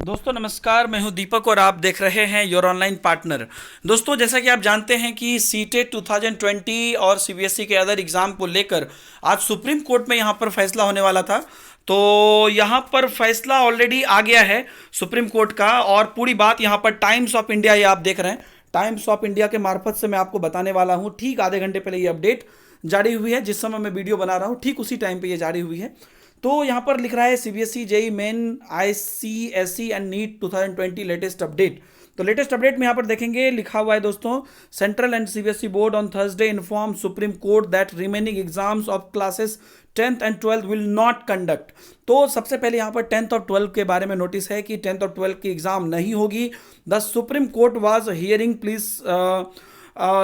दोस्तों नमस्कार, मैं हूं दीपक और आप देख रहे हैं योर ऑनलाइन पार्टनर। दोस्तों जैसा कि आप जानते हैं कि सीटेट 2020 और सीबीएसई के अदर एग्ज़ाम को लेकर आज सुप्रीम कोर्ट में यहां पर फैसला होने वाला था। तो यहां पर फैसला ऑलरेडी आ गया है सुप्रीम कोर्ट का, और पूरी बात यहां पर टाइम्स ऑफ इंडिया, ये आप देख रहे हैं, टाइम्स ऑफ इंडिया के मार्फत से मैं आपको बताने वाला हूं। ठीक आधे घंटे पहले ये अपडेट जारी हुई है, जिस समय मैं वीडियो बना रहा हूं ठीक उसी टाइम पे ये जारी हुई है। तो यहाँ पर लिख रहा है CBSE JEE Main ICSE and NEET 2020 latest update. तो लेटेस्ट अपडेट में यहाँ पर देखेंगे, लिखा हुआ है दोस्तों, central and CBSE board on Thursday inform Supreme Court that remaining exams of classes 10th and 12th will not conduct. तो सबसे पहले यहाँ पर 10th और 12th के बारे में नोटिस है कि 10th और 12th की एग्जाम नहीं होगी। The supreme court was hearing please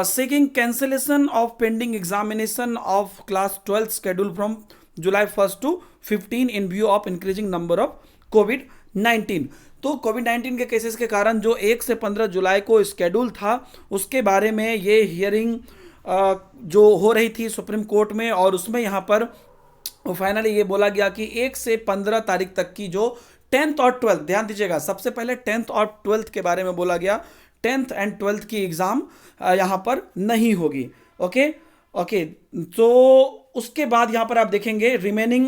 seeking cancellation of pending examination of class 12 schedule from July 1st to 15 in view of increasing number of COVID-19। तो कोविड-19 के केसेस के कारण जो 1 से 15 जुलाई को स्केड्यूल था, उसके बारे में ये हियरिंग जो हो रही थी सुप्रीम कोर्ट में, और उसमें यहाँ पर फाइनली ये बोला गया कि 1 से 15 तारीख तक की जो 10th और 12th, ध्यान दीजिएगा, सबसे पहले 10th और 12th के बारे में बोला गया, 10th एंड 12th की एग्ज़ाम यहाँ पर नहीं होगी। ओके ओके, तो उसके बाद यहाँ पर आप देखेंगे रिमेनिंग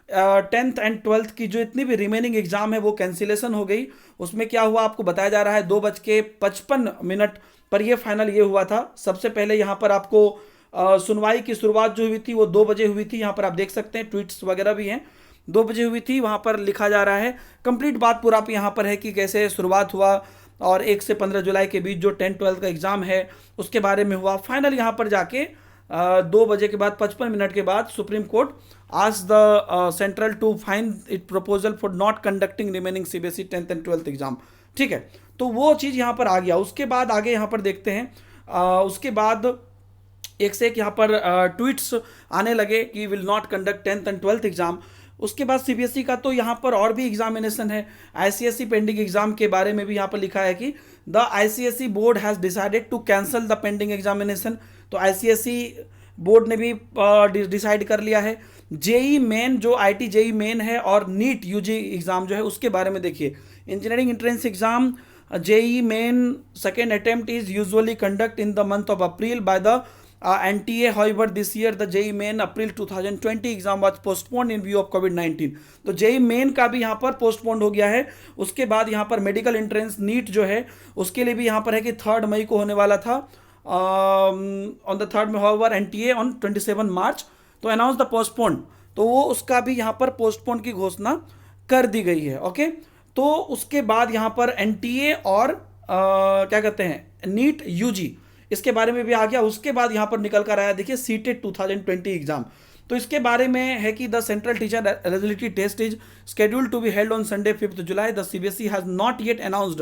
10th एंड 12th की जो इतनी भी रिमेनिंग एग्जाम है वो कैंसिलेशन हो गई। उसमें क्या हुआ आपको बताया जा रहा है, 2:55 पर ये फाइनल ये हुआ था। सबसे पहले यहाँ पर आपको सुनवाई की शुरुआत जो हुई थी वो 2 बजे हुई थी। यहाँ पर आप देख सकते हैं, ट्वीट्स वगैरह भी हैं, 2 बजे हुई थी। वहाँ पर लिखा जा रहा है, कंप्लीट बात पूरा यहाँ पर है कि कैसे शुरुआत हुआ, और 1 से 15 जुलाई के बीच जो 10-12 का एग्ज़ाम है उसके बारे में हुआ। फाइनल यहाँ पर जाके 2 बजे के बाद 55 मिनट के बाद सुप्रीम कोर्ट आज the central to find it proposal for not conducting remaining CBSE 10th and 12th exam. ठीक है, तो वो चीज़ यहाँ पर आ गया। उसके बाद आगे यहाँ पर देखते हैं, उसके बाद एक से एक यहाँ पर ट्वीट्स आने लगे कि will not conduct 10th and 12th exam. उसके बाद सीबीएसई का तो यहाँ पर और भी एग्जामिनेशन है। आईसीएसई पेंडिंग एग्जाम के बारे में भी यहाँ पर लिखा है कि the ICSE board has decided to cancel the pending examination. तो आईसीएसई बोर्ड ने भी डिसाइड कर लिया है। जेई मेन, जो आईटी जेई मेन है, और नीट यूजी एग्ज़ाम जो है उसके बारे में देखिए, engineering entrance exam JEE Main second attempt is usually conduct in the month of April by the NTA. However, this year the JEE Main April 2020 exam was postponed in view of COVID-19। तो JEE Main का भी यहाँ पर postponed हो गया है। उसके बाद यहाँ पर मेडिकल एंट्रेंस नीट जो है उसके लिए भी यहाँ पर है कि 3 मई को होने वाला था, ऑन द 3rd में। however NTA on 27 मार्च, तो अनाउंस द पोस्टपोन्ड, तो वो उसका भी यहाँ पर पोस्टपोन्ड की घोषणा कर दी गई है। ओके, तो उसके बाद यहाँ पर NTA और क्या कहते हैं नीट यूजी, इसके बारे में भी आ गया। उसके बाद यहाँ पर निकल कर आया, देखिए, सीटेट 2020 एग्जाम। तो इसके बारे में है कि the Central Teacher Eligibility Test is scheduled to be held on Sunday 5th July. The CBSE has not yet announced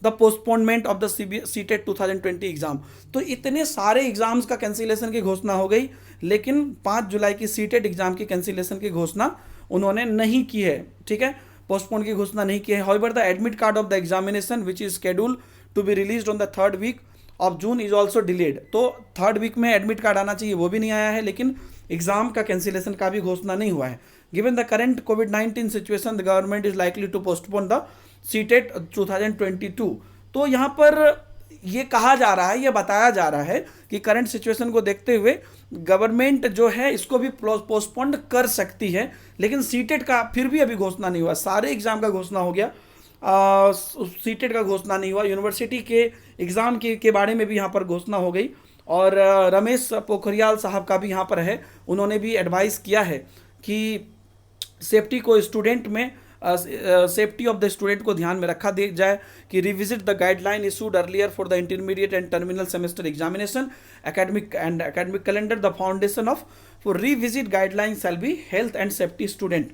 the postponement of the CTET 2020 exam. तो इतने सारे एग्जाम्स का कैंसिलेशन की घोषणा हो गई, लेकिन 5 जुलाई की सीटेट एग्जाम की कैंसिलेशन की घोषणा उन्होंने नहीं की है। ठीक है, पोस्टपोन की घोषणा नहीं की है। However the admit card of the examination which is scheduled to be released on the 3rd week of June is also delayed. तो 3rd वीक में एडमिट कार्ड आना चाहिए, वो भी नहीं आया है, लेकिन एग्जाम का कैंसिलेशन का भी घोषणा नहीं हुआ है। गिवन द करेंट कोविड-19 situation the government is likely to postpone the CTET 2022। तो यहाँ पर ये कहा जा रहा है, ये बताया जा रहा है कि करंट सिचुएशन को देखते हुए गवर्नमेंट जो है इसको भी पोस्टपोन कर सकती है, लेकिन सीटेट का फिर भी अभी घोषणा नहीं हुआ। सारे एग्जाम का घोषणा हो गया, सीटेट का घोषणा नहीं हुआ। यूनिवर्सिटी के एग्ज़ाम के बारे में भी यहाँ पर घोषणा हो गई, और रमेश पोखरियाल साहब का भी यहाँ पर है, उन्होंने भी एडवाइस किया है कि सेफ्टी को स्टूडेंट में सेफ्टी ऑफ द स्टूडेंट को ध्यान में रखा दे जाए, कि revisit the guideline issued earlier for the intermediate and terminal semester examination academic calendar. The foundation of for revisit guideline shall be health and safety student.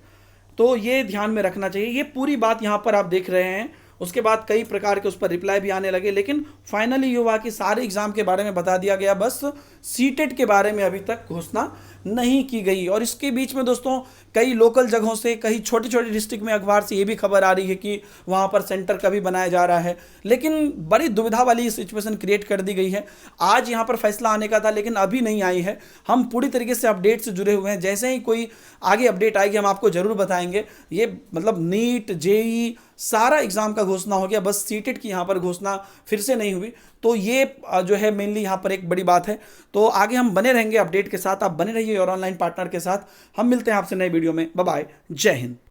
तो ये ध्यान में रखना चाहिए। ये पूरी बात यहाँ पर आप देख रहे हैं। उसके बाद कई प्रकार के उस पर रिप्लाई भी आने लगे, लेकिन फाइनली ये हुआ कि सारे एग्जाम के बारे में बता दिया गया, बस सीटेट के बारे में अभी तक घोषणा नहीं की गई। और इसके बीच में दोस्तों कई लोकल जगहों से, कई छोटे छोटे डिस्ट्रिक्ट में अखबार से ये भी खबर आ रही है कि वहाँ पर सेंटर कभी बनाया जा रहा है, लेकिन बड़ी दुविधा वाली सिचुएशन क्रिएट कर दी गई है। आज यहाँ पर फैसला आने का था लेकिन अभी नहीं आई है। हम पूरी तरीके से अपडेट से जुड़े हुए हैं, जैसे ही कोई आगे अपडेट आएगी हम आपको जरूर बताएंगे। ये मतलब नीट, जेई सारा एग्जाम का घोषणा हो गया, बस सीटेट की यहाँ पर घोषणा फिर से नहीं हुई। तो ये जो है मेनली यहाँ पर एक बड़ी बात है। तो आगे हम बने रहेंगे अपडेट के साथ, आप बने रहिए योर ऑनलाइन पार्टनर के साथ। हम मिलते हैं आपसे नए वीडियो में। बाय बाय, जय हिंद।